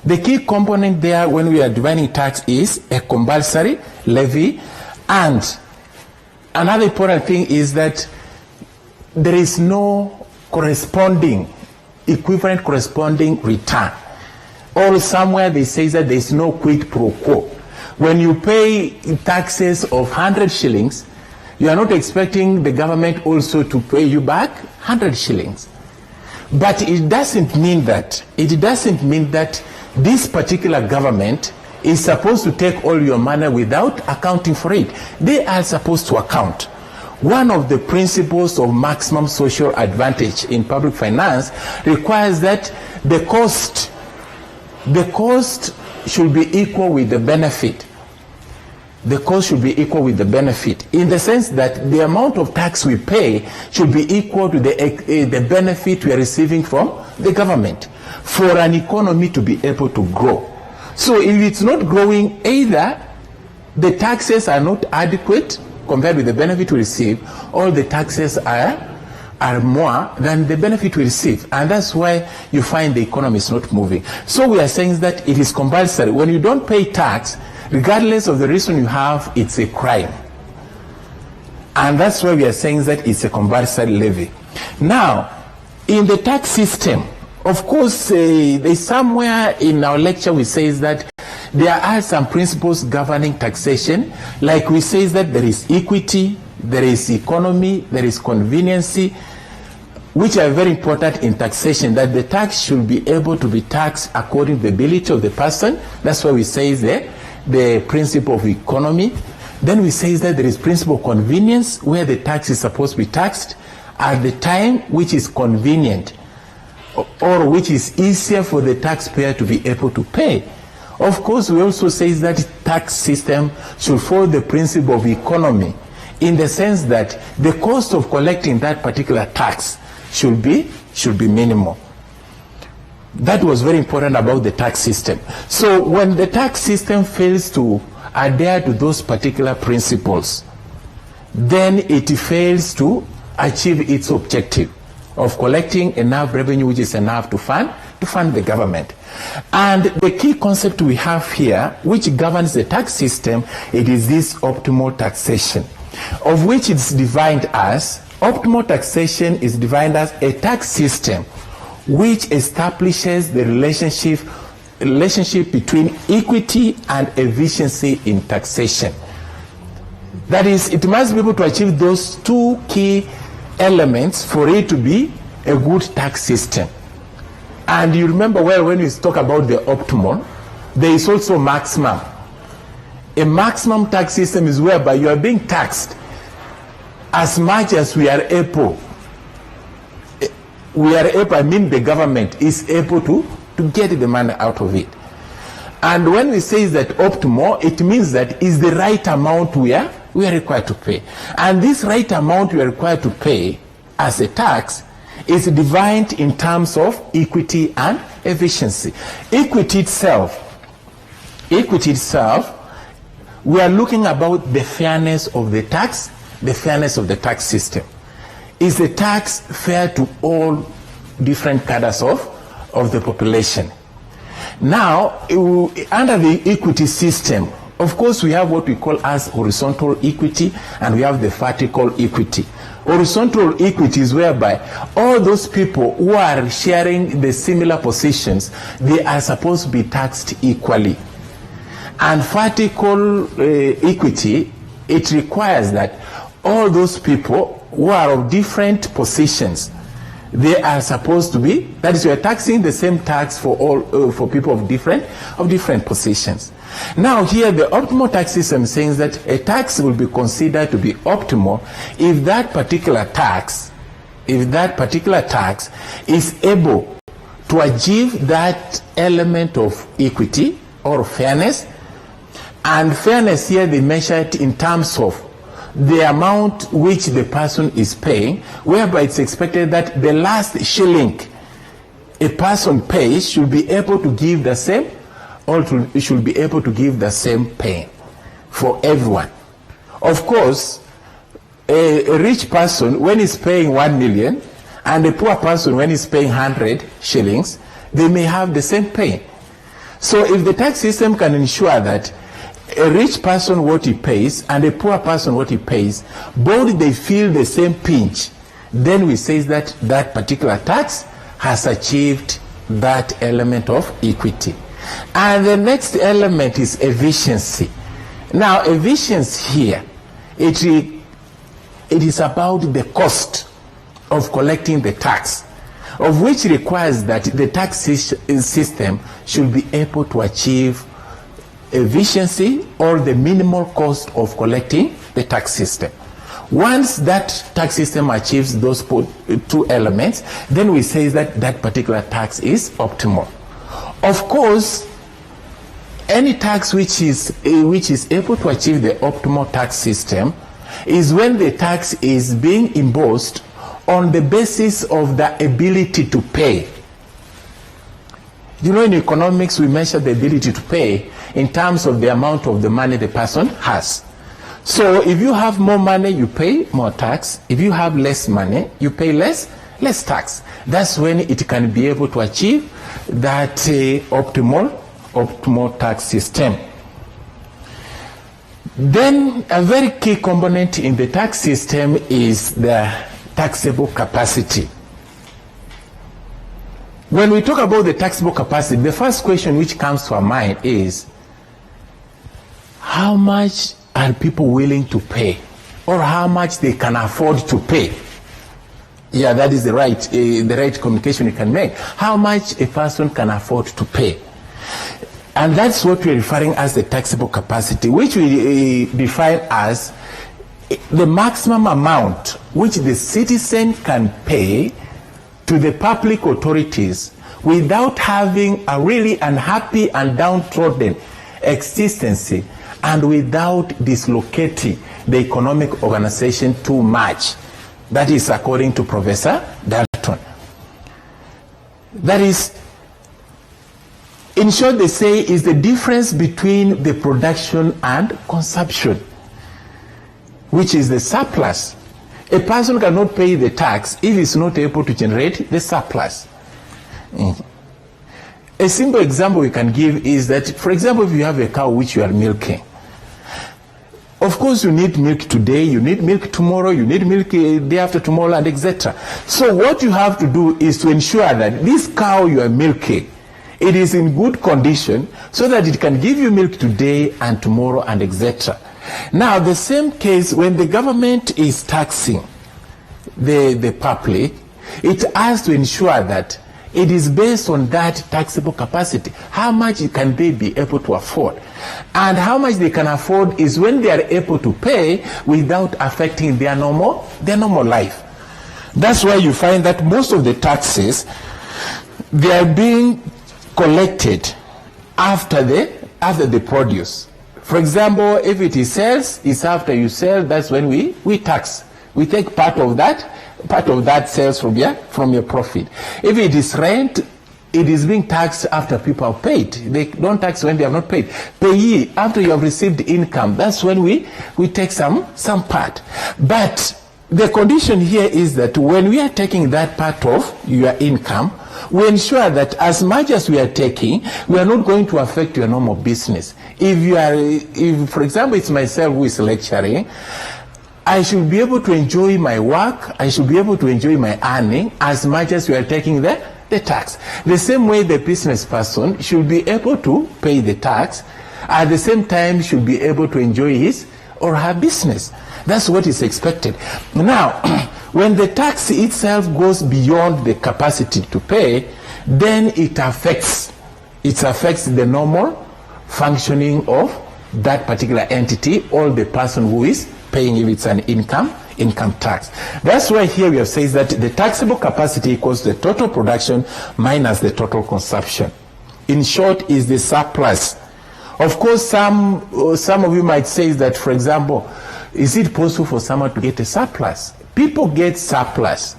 The key component there when we are dividing tax is a compulsory levy, and another important thing is that there is no equivalent corresponding return. Or somewhere they say that there is no quid pro quo. When you pay taxes of 100 shillings, you are not expecting the government also to pay you back 100 shillings. But it doesn't mean that this particular government is supposed to take all your money without accounting for it. They are supposed to account. One of the principles of maximum social advantage in public finance requires that the cost should be equal with the benefit. The cost should be equal with the benefit, in the sense that the amount of tax we pay should be equal to the benefit we are receiving from the government for an economy to be able to grow. So if it's not growing, either the taxes are not adequate compared with the benefit we receive, or the taxes are more than the benefit we receive. And that's why you find the economy is not moving. So we are saying that it is compulsory. When you don't pay tax, regardless of the reason you have, it's a crime. And that's why we are saying that it's a compulsory levy. Now, in the tax system, of course, there's somewhere in our lecture we say that there are some principles governing taxation. Like we say that there is equity, there is economy, there is conveniency, which are very important in taxation, that the tax should be able to be taxed according to the ability of the person. That's why we say the principle of economy. Then we say that there is principle of convenience, where the tax is supposed to be taxed at the time which is convenient, or which is easier for the taxpayer to be able to pay. Of course, we also say that tax system should follow the principle of economy, in the sense that the cost of collecting that particular tax should be minimal. That was very important about the tax system. So when the tax system fails to adhere to those particular principles, then it fails to achieve its objective of collecting enough revenue, which is enough to fund the government. And the key concept we have here, which governs the tax system, it is this optimal taxation, of which it's defined as, optimal taxation is defined as a tax system which establishes the relationship between equity and efficiency in taxation. That is, it must be able to achieve those two key elements for it to be a good tax system. And you remember well, when we talk about the optimal, there is also maximum. A maximum tax system is whereby you are being taxed as much as we are able. I mean the government is able to get the money out of it. And when we say that optimal, it means that is the right amount we are required to pay. And this right amount we are required to pay as a tax is defined in terms of equity and efficiency. Equity itself, we are looking about the fairness of the tax system. Is the tax fair to all different cadres of the population? Now, under the equity system, of course, we have what we call as horizontal equity, and we have the vertical equity. Horizontal equity is whereby all those people who are sharing the similar positions, they are supposed to be taxed equally. And vertical equity, it requires that all those people who are of different positions, they are supposed to be, that is, we are taxing the same tax for all for people of different positions. Now here the optimal tax system says that a tax will be considered to be optimal if that particular tax is able to achieve that element of equity or fairness. And fairness here they measure it in terms of the amount which the person is paying, whereby it's expected that the last shilling a person pays should be able to give the same, or should be able to give the same pay for everyone. Of course, a rich person, when he's paying 1 million, and a poor person, when he's paying 100 shillings, they may have the same pay. So if the tax system can ensure that a rich person what he pays and a poor person what he pays, both they feel the same pinch, then we say that that particular tax has achieved that element of equity. And the next element is efficiency. Now, efficiency here, it is about the cost of collecting the tax, of which requires that the tax system should be able to achieve efficiency or the minimal cost of collecting the tax system. Once that tax system achieves those two elements, then we say that that particular tax is optimal. Of course, any tax which is able to achieve the optimal tax system is when the tax is being imposed on the basis of the ability to pay. You know, in economics, we measure the ability to pay in terms of the amount of the money the person has. So if you have more money, you pay more tax. If you have less money, you pay less tax. That's when it can be able to achieve that optimal tax system. Then a very key component in the tax system is the taxable capacity. When we talk about the taxable capacity, the first question which comes to our mind is, how much are people willing to pay, or how much they can afford to pay? Yeah, that is the right communication you can make. How much a person can afford to pay. And that's what we're referring as the taxable capacity, which we define as the maximum amount which the citizen can pay to the public authorities without having a really unhappy and downtrodden existence and without dislocating the economic organization too much. That is according to Professor Dalton. That is, in short, they say, is the difference between the production and consumption, which is the surplus. A person cannot pay the tax if he's not able to generate the surplus. A simple example we can give is that, for example, if you have a cow which you are milking, of course you need milk today, you need milk tomorrow, you need milk day after tomorrow, and etc. So what you have to do is to ensure that this cow you are milking, it is in good condition so that it can give you milk today and tomorrow and etc. Now, the same case when the government is taxing the public, it has to ensure that it is based on that taxable capacity. How much can they be able to afford? And how much they can afford is when they are able to pay without affecting their normal life. That's why you find that most of the taxes, they are being collected after the produce. For example, if it is sales, it's after you sell, that's when we tax. We take part of that sales from your profit. If it is rent, it is being taxed after people have paid. They don't tax when they have not paid. Payee, after you have received income, that's when we take some part. But the condition here is that when we are taking that part of your income, we ensure that as much as we are taking, we are not going to affect your normal business. If for example, it's myself who is lecturing, I should be able to enjoy my work, I should be able to enjoy my earning as much as we are taking the tax. The same way the business person should be able to pay the tax, at the same time should be able to enjoy his or her business. That's what is expected. Now, when the tax itself goes beyond the capacity to pay, then it affects the normal functioning of that particular entity or the person who is paying, if it's an income tax. That's why here we have said that the taxable capacity equals the total production minus the total consumption. In short, is the surplus. Of course, some of you might say that, for example, is it possible for someone to get a surplus? People get surplus.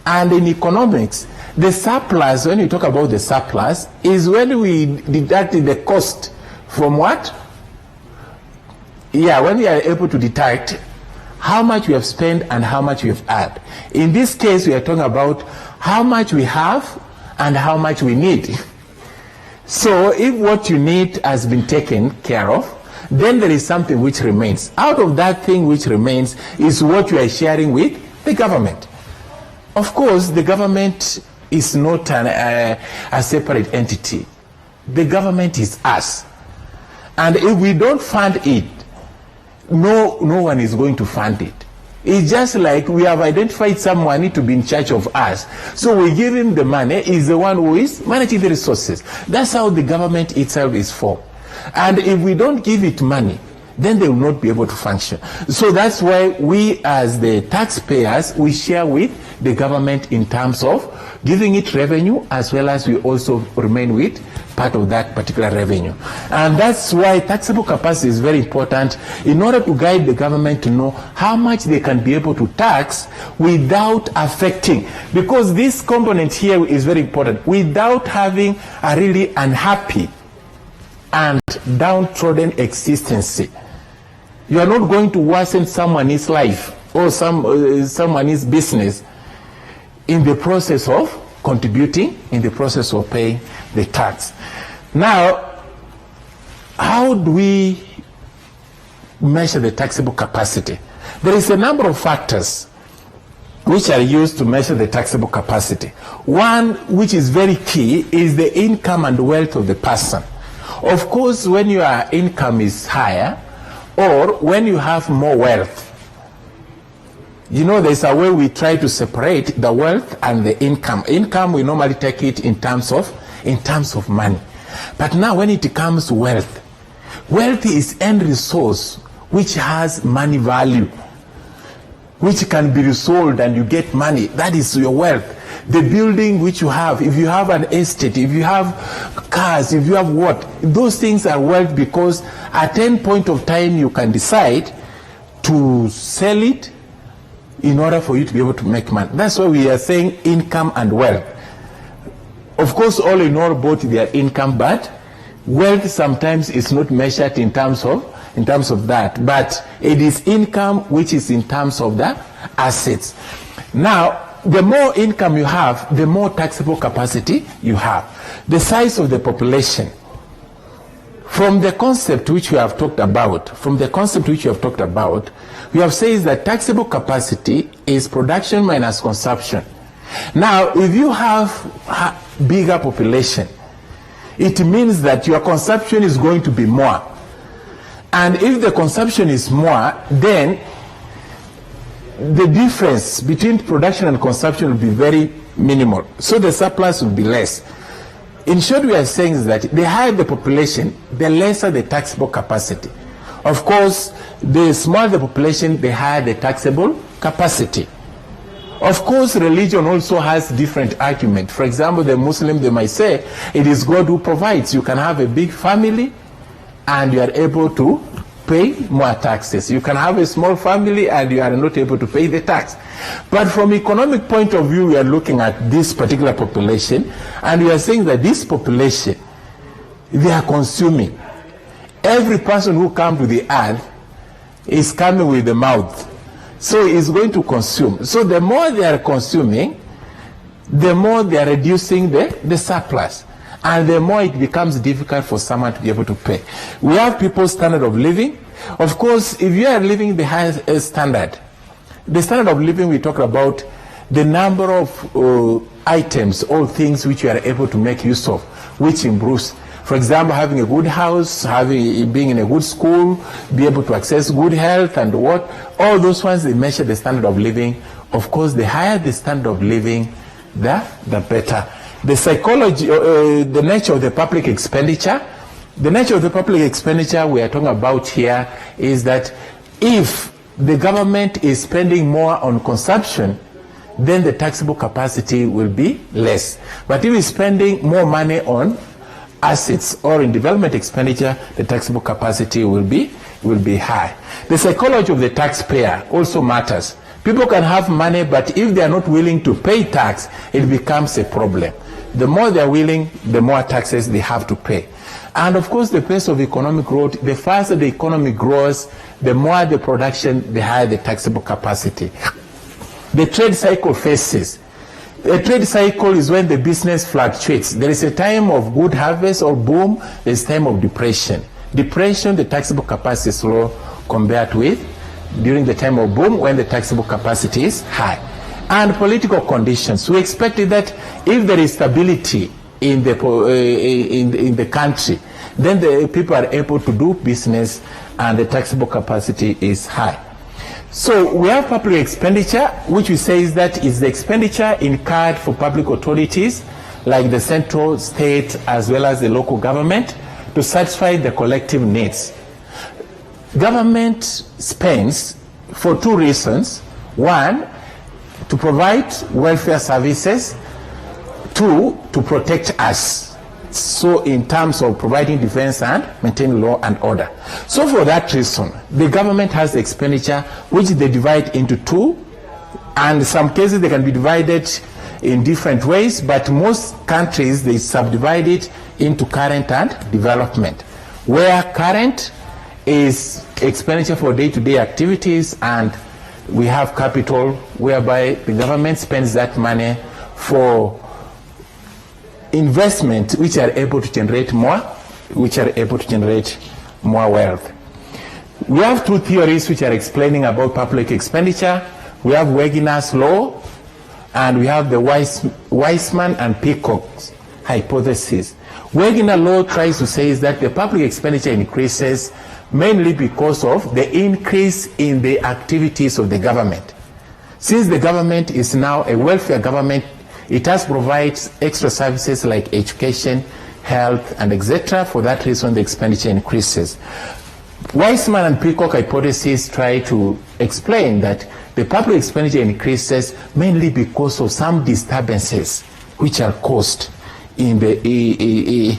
And in economics, the surplus, when you talk about the surplus, is when we deduct the cost from what? Yeah, when we are able to deduct how much we have spent and how much we have earned. In this case, we are talking about how much we have and how much we need. So if what you need has been taken care of, then there is something which remains. Out of that thing which remains is what you are sharing with the government. Of course, the government is not a separate entity. The government is us. And if we don't fund it, no one is going to fund it. It's just like we have identified someone to be in charge of us. So we give him the money. He's the one who is managing the resources. That's how the government itself is formed. And if we don't give it money, then they will not be able to function. So that's why we as the taxpayers, we share with the government in terms of giving it revenue, as well as we also remain with part of that particular revenue. And that's why taxable capacity is very important in order to guide the government to know how much they can be able to tax without affecting, because this component here is very important, without having a really unhappy and downtrodden existence. You are not going to worsen someone's life or someone's business in the process of contributing, in the process of paying the tax. Now, how do we measure the taxable capacity? There is a number of factors which are used to measure the taxable capacity. One which is very key is the income and wealth of the person. Of course, when your income is higher, or when you have more wealth, you know, there's a way we try to separate the wealth and the income. Income, we normally take it in terms of money. But now when it comes to wealth, wealth is end resource which has money value, which can be resold and you get money. That is your wealth. The building which you have, if you have an estate, if you have cars, if you have what, those things are wealth, because at any point of time you can decide to sell it in order for you to be able to make money. That's why we are saying income and wealth. Of course, all in all, both their income, but wealth sometimes is not measured in terms of that, but it is income which is in terms of the assets. Now, the more income you have, the more taxable capacity you have. The size of the population. From the concept which we have talked about, we have said that taxable capacity is production minus consumption. Now, if you have a bigger population, it means that your consumption is going to be more. And if the consumption is more, then the difference between production and consumption will be very minimal. So the surplus will be less. In short, we are saying is that the higher the population, the lesser the taxable capacity. Of course, the smaller the population, the higher the taxable capacity. Of course, religion also has different arguments. For example, the Muslim, they might say, it is God who provides. You can have a big family and you are able to pay more taxes. You can have a small family and you are not able to pay the tax. But from economic point of view, we are looking at this particular population and we are saying that this population, they are consuming. Every person who comes to the earth is coming with the mouth. So is going to consume. So the more they are consuming, the more they are reducing the surplus. And the more it becomes difficult for someone to be able to pay. We have people's standard of living. Of course, if you are living the highest standard, the standard of living, we talk about the number of items or things which you are able to make use of, which improves. For example, having a good house, being in a good school, be able to access good health and what, all those ones, they measure the standard of living. Of course, the higher the standard of living, the better. The psychology, the nature of the public expenditure. The nature of the public expenditure we are talking about here is that if the government is spending more on consumption, then the taxable capacity will be less. But if it's spending more money on assets or in development expenditure, the taxable capacity will be high. The psychology of the taxpayer also matters. People can have money, but if they are not willing to pay tax, it becomes a problem. The more they are willing, the more taxes they have to pay. And of course, the pace of economic growth, the faster the economy grows, the more the production, the higher the taxable capacity. The trade cycle phases. A trade cycle is when the business fluctuates. There is a time of good harvest or boom, there is time of depression. Depression, the taxable capacity is low compared with during the time of boom when the taxable capacity is high. And political conditions. We expected that if there is stability in the country, then the people are able to do business and the taxable capacity is high. So we have public expenditure, which we say is that is the expenditure incurred for public authorities like the central, state, as well as the local government to satisfy the collective needs. Government spends for two reasons. One, to provide welfare services. Two, to protect us. So in terms of providing defense and maintaining law and order. So for that reason, the government has the expenditure which they divide into two, and in some cases they can be divided in different ways, but most countries they subdivide it into current and development, where current is expenditure for day-to-day activities, and we have capital whereby the government spends that money for investment which are able to generate more wealth. We have two theories which are explaining about public expenditure. We have Wegener's law and we have the Weisman and Peacock's hypothesis. Wegener law tries to say is that the public expenditure increases mainly because of the increase in the activities of the government. Since the government is now a welfare government, it has provides extra services like education, health, and etc. For that reason, the expenditure increases. Weisman and Peacock hypothesis try to explain that the public expenditure increases mainly because of some disturbances which are caused in the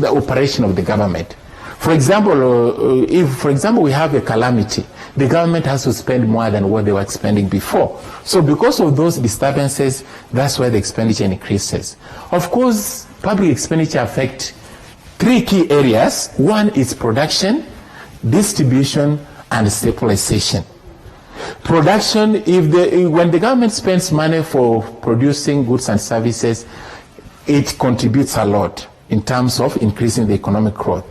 operation of the government. For example, if we have a calamity, the government has to spend more than what they were spending before. So because of those disturbances, that's why the expenditure increases. Of course, public expenditure affects three key areas. One is production, distribution, and stabilization. Production, when the government spends money for producing goods and services, it contributes a lot in terms of increasing the economic growth.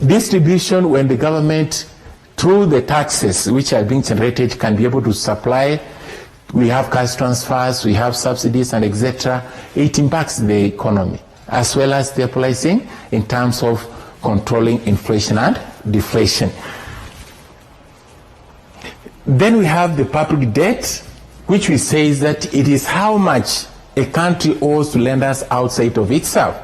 Distribution, when the government through the taxes which are being generated can be able to supply, we have cash transfers, we have subsidies and etc. It impacts the economy as well as stabilizing in terms of controlling inflation and deflation. Then we have the public debt, which we say is that it is how much a country owes to lenders outside of itself,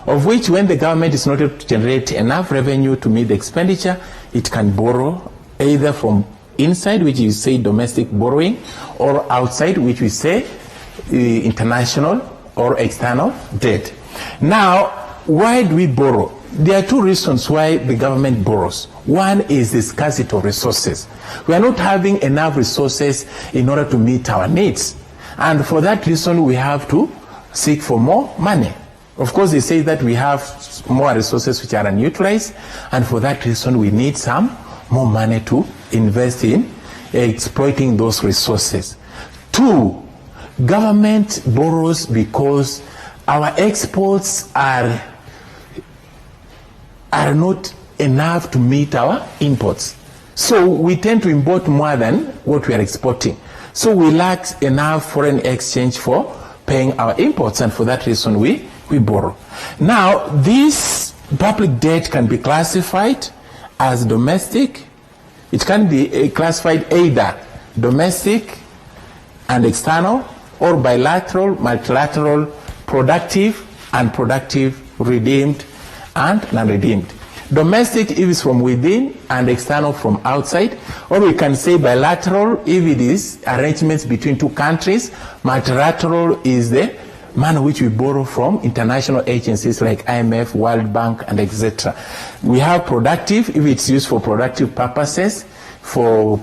of which when the government is not able to generate enough revenue to meet the expenditure, it can borrow either from inside, which is say domestic borrowing, or outside, which we say international or external debt. Now, why do we borrow? There are two reasons why the government borrows. One is the scarcity of resources. We are not having enough resources in order to meet our needs. And for that reason, we have to seek for more money. Of course, they say that we have more resources which are unutilized, and for that reason, we need some more money to invest in exploiting those resources. Two, government borrows because our exports are not enough to meet our imports. So we tend to import more than what we are exporting. So we lack enough foreign exchange for paying our imports, and for that reason we borrow. Now, this public debt can be classified as domestic. It can be classified either domestic and external, or bilateral, multilateral, productive, unproductive, redeemed, and non-redeemed. Domestic if it's from within, and external from outside, or we can say bilateral if it is arrangements between two countries. Multilateral is the money which we borrow from international agencies like IMF, World Bank, and etc. We have productive if it's used for productive purposes, for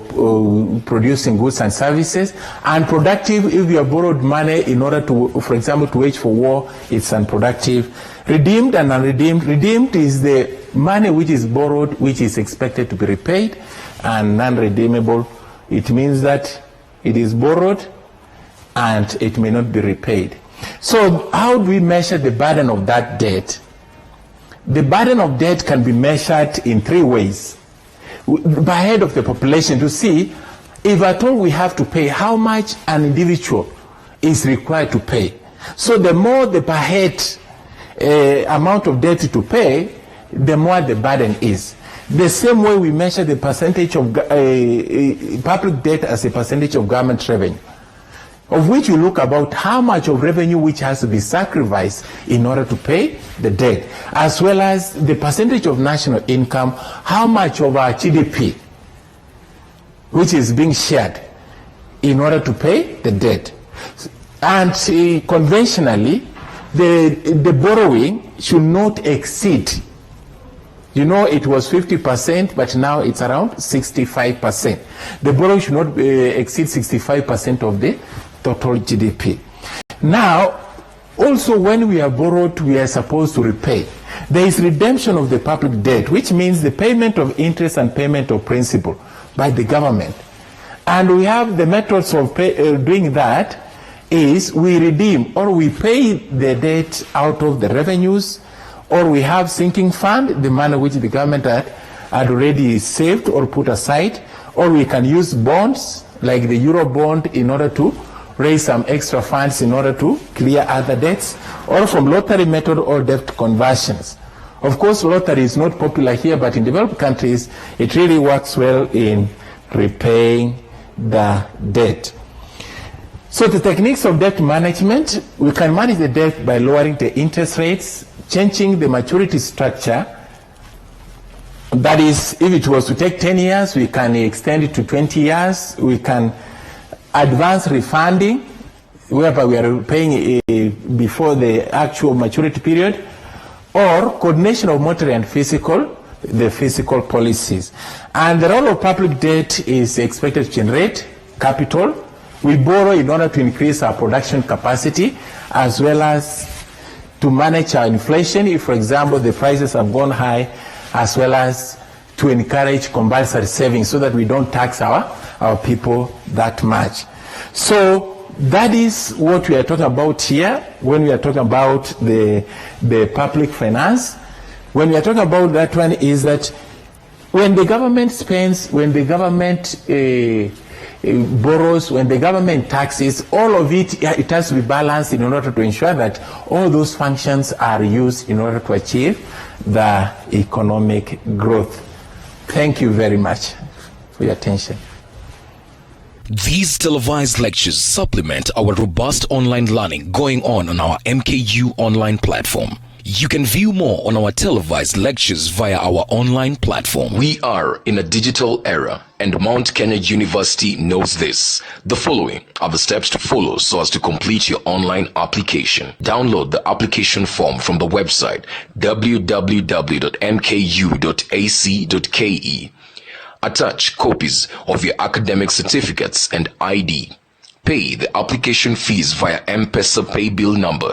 producing goods and services, and productive if you have borrowed money in order to, for example, to wage for war, it's unproductive. Redeemed and unredeemed. Redeemed is the money which is borrowed, which is expected to be repaid, and non-redeemable, it means that it is borrowed and it may not be repaid. So how do we measure the burden of that debt? The burden of debt can be measured in 3 ways. By head of the population, to see if at all we have to pay, how much an individual is required to pay. So the more the per head amount of debt to pay, the more the burden is. The same way we measure the percentage of public debt as a percentage of government revenue, of which we look about how much of revenue which has to be sacrificed in order to pay the debt, as well as the percentage of national income, how much of our GDP which is being shared in order to pay the debt. And conventionally, the borrowing should not exceed, you know, it was 50%, but now it's around 65%. The borrowing should not exceed 65% of the total GDP. Now, also when we are borrowed, we are supposed to repay. There is redemption of the public debt, which means the payment of interest and payment of principal by the government. And we have the methods of doing that is we redeem or we pay the debt out of the revenues, or we have sinking fund, the money which the government had already saved or put aside, or we can use bonds like the Euro bond in order to raise some extra funds in order to clear other debts, or from lottery method or debt conversions. Of course, lottery is not popular here, but in developed countries, it really works well in repaying the debt. So the techniques of debt management, we can manage the debt by lowering the interest rates, changing the maturity structure. That is, if it was to take 10 years, we can extend it to 20 years. We can advance refunding, whereby we are paying before the actual maturity period, or coordination of monetary and the fiscal policies. And the role of public debt is expected to generate capital. We borrow in order to increase our production capacity, as well as to manage our inflation, if, for example, the prices have gone high, as well as to encourage compulsory savings so that we don't tax our people that much. So that is what we are talking about here when we are talking about the public finance. When we are talking about that one is that when the government spends, when the government borrows, when the government taxes, all of it has to be balanced in order to ensure that all those functions are used in order to achieve the economic growth. Thank you very much for your attention. These televised lectures supplement our robust online learning going on our MKU online platform. You can view more on our televised lectures via our online platform. We are in a digital era, and Mount Kenya University knows this. The following are the steps to follow so as to complete your online application. Download the application form from the website www.mku.ac.ke. Attach copies of your academic certificates and ID. Pay the application fees via M-Pesa pay bill number